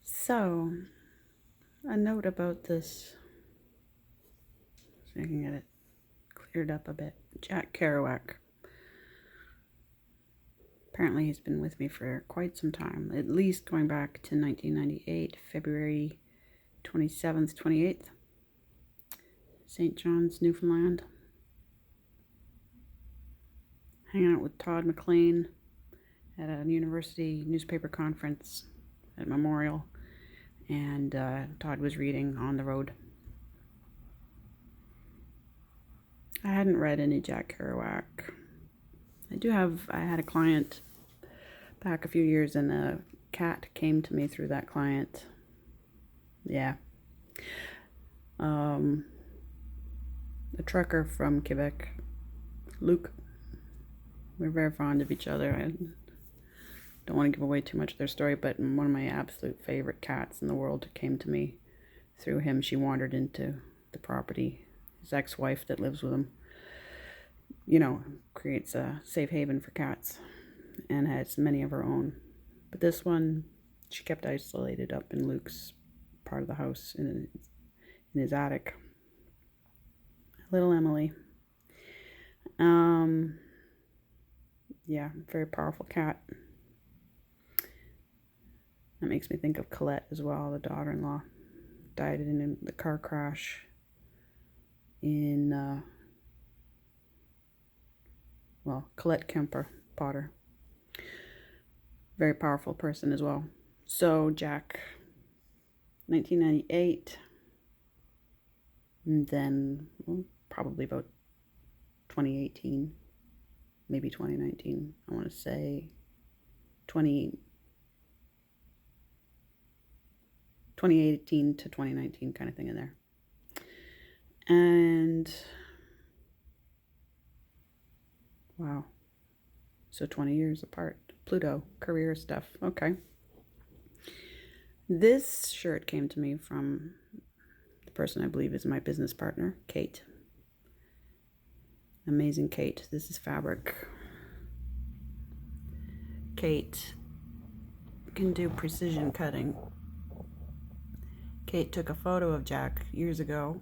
So, a note about this, so I can get it cleared up a bit. Jack Kerouac. Apparently he's been with me for quite some time, at least going back to 1998, February 27th, 28th, St. John's, Newfoundland. Hanging out with Todd McLean at a university newspaper conference at Memorial, and Todd was reading On the Road. I hadn't read any Jack Kerouac. I had a client back a few years, and a cat came to me through that client. Yeah. A trucker from Quebec, Luke. We're very fond of each other. I don't want to give away too much of their story, but one of my absolute favorite cats in the world came to me through him. She wandered into the property. His ex-wife that lives with him, creates a safe haven for cats and has many of her own. But this one, she kept isolated up in Luke's part of the house in his attic. Little Emily. Yeah, very powerful cat. That makes me think of Colette as well, the daughter-in-law. Died in the car crash in, Colette Kemper Potter. Very powerful person as well. So, Jack, 1998, and then probably about 2018, maybe 2019. I want to say 2018 to 2019 kind of thing in there. And wow. So 20 years apart. Pluto, career stuff. Okay. This shirt came to me from the person I believe is my business partner, Kate. Amazing Kate. This is fabric. Kate can do precision cutting. Kate took a photo of Jack years ago.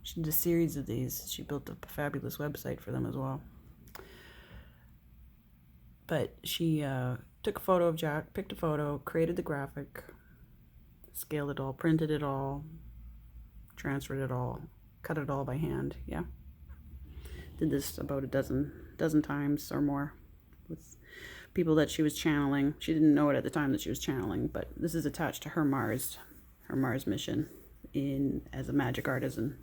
She did a series of these. She built a fabulous website for them as well. But she took a photo of Jack, picked a photo, created the graphic, scaled it all, printed it all, transferred it all, cut it all by hand. Yeah. Did this about a dozen times or more with people that she was channeling. She didn't know it at the time that she was channeling, but this is attached to her Mars mission as a magic artisan.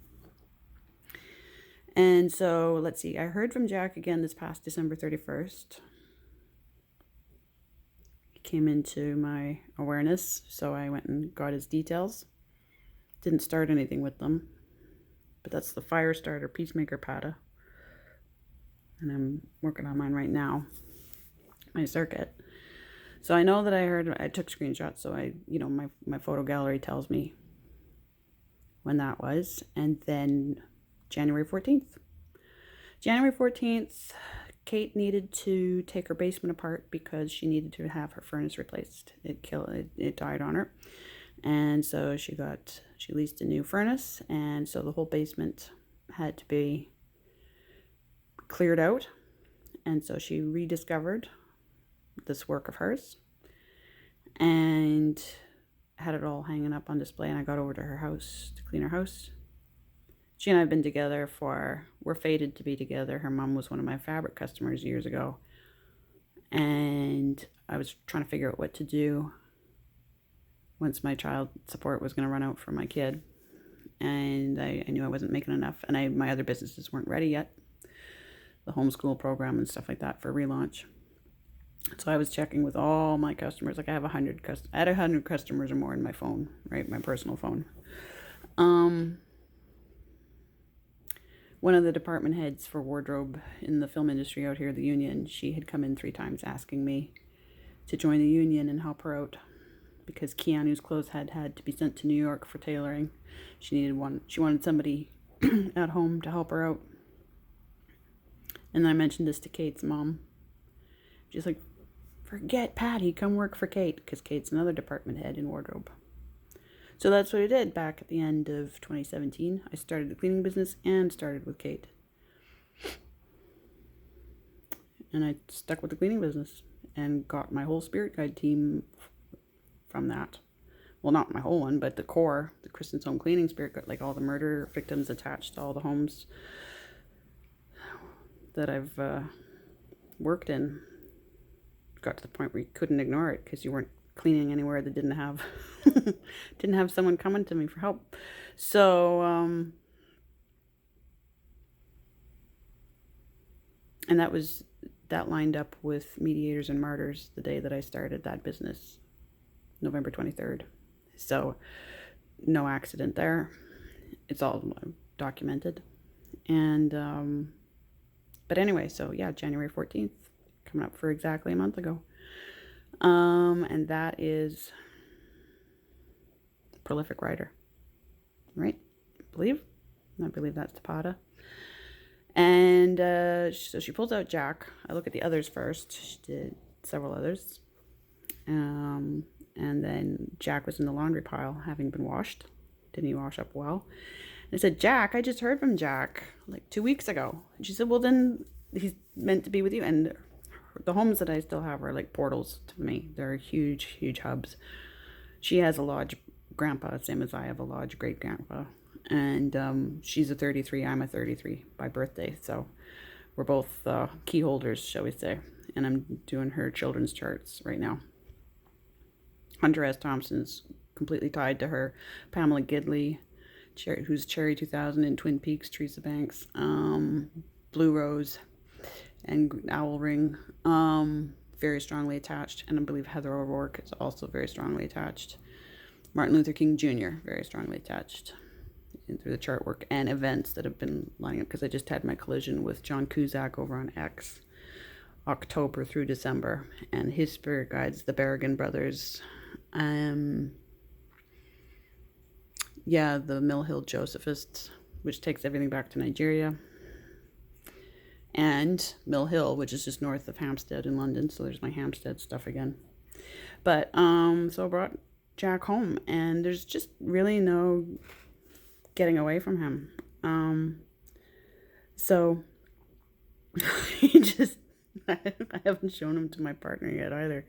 And so, let's see, I heard from Jack again this past December 31st. He came into my awareness, so I went and got his details. Didn't start anything with them, but that's the Firestarter Peacemaker Pata. And I'm working on mine right now, my circuit. So I know that I took screenshots, so my photo gallery tells me when that was. And then January 14th. January 14th, Kate needed to take her basement apart because she needed to have her furnace replaced. It died on her. And so she leased a new furnace, and so the whole basement had to be cleared out. And so she rediscovered this work of hers and had it all hanging up on display, and I got over to her house to clean her house. She and I have been together we're fated to be together. Her mom was one of my fabric customers years ago, and I was trying to figure out what to do once my child support was going to run out for my kid, and I knew I wasn't making enough, and my other businesses weren't ready yet, the homeschool program and stuff like that for relaunch. So I was checking with all my customers. Like I had 100 customers or more in my phone, right? My personal phone. One of the department heads for wardrobe in the film industry out here, the union, she had come in 3 times asking me to join the union and help her out because Keanu's clothes had to be sent to New York for tailoring. She wanted somebody at home to help her out. And I mentioned this to Kate's mom. She's like, forget Patty, come work for Kate, because Kate's another department head in wardrobe. So that's what I did back at the end of 2017. I started the cleaning business and started with Kate. And I stuck with the cleaning business and got my whole spirit guide team from that. Well, not my whole one, but the core, the Kristen's Home Cleaning Spirit Guide, like all the murder victims attached to all the homes that I've worked in. Got to the point where you couldn't ignore it because you weren't cleaning anywhere that didn't have someone coming to me for help. So and that lined up with Mediators and Martyrs, the day that I started that business, November 23rd. So no accident there. It's all documented. And but anyway, so yeah, January 14th, coming up for exactly a month ago. And that is Prolific Writer, right? I believe that's Tapata. And so she pulls out Jack. I look at the others first. She did several others. And then Jack was in the laundry pile, having been washed. Didn't he wash up well? And I said, Jack, I just heard from Jack like 2 weeks ago. And she said, well, then he's meant to be with you. And the homes that I still have are like portals to me. They're huge, huge hubs. She has a lodge grandpa, same as I have a lodge great grandpa. And she's a 33, I'm a 33 by birthday. So we're both key holders, shall we say. And I'm doing her children's charts right now. Hunter S. Thompson's completely tied to her. Pamela Gidley, who's Cherry 2000 in Twin Peaks, Teresa Banks, Blue Rose, and Owl Ring, very strongly attached. And I believe Heather O'Rourke is also very strongly attached. Martin Luther King Jr., very strongly attached through the chart work and events that have been lining up, because I just had my collision with John Cusack over on X, October through December, and his spirit guides, the Berrigan brothers, the Mill Hill Josephists, which takes everything back to Nigeria, and Mill Hill, which is just north of Hampstead in London. So there's my Hampstead stuff again. But so I brought Jack home, and there's just really no getting away from him. So he just, I haven't shown him to my partner yet either,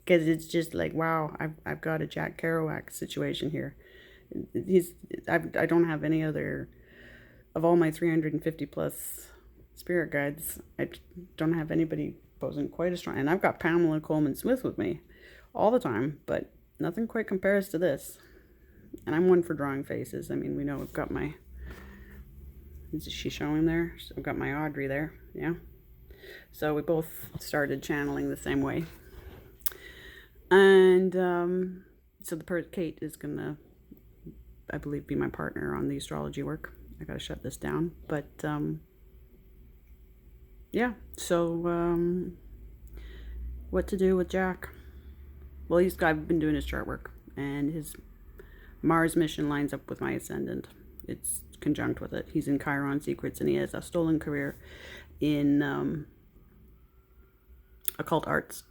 because it's just like, wow, I've got a Jack Kerouac situation here. I don't have any other, of all my 350 plus spirit guides, I don't have anybody posing quite as strong. And I've got Pamela Coleman Smith with me all the time, but nothing quite compares to this. And I'm one for drawing faces. I mean, we know I've got my, is she showing there? So I've got my Audrey there, yeah. So we both started channeling the same way. And so Kate is gonna, I believe, be my partner on the astrology work. I gotta shut this down. But yeah, so what to do with Jack? Well, I've been doing his chart work, and his Mars mission lines up with my ascendant. It's conjunct with it. He's in Chiron Secrets, and he has a stolen career in occult arts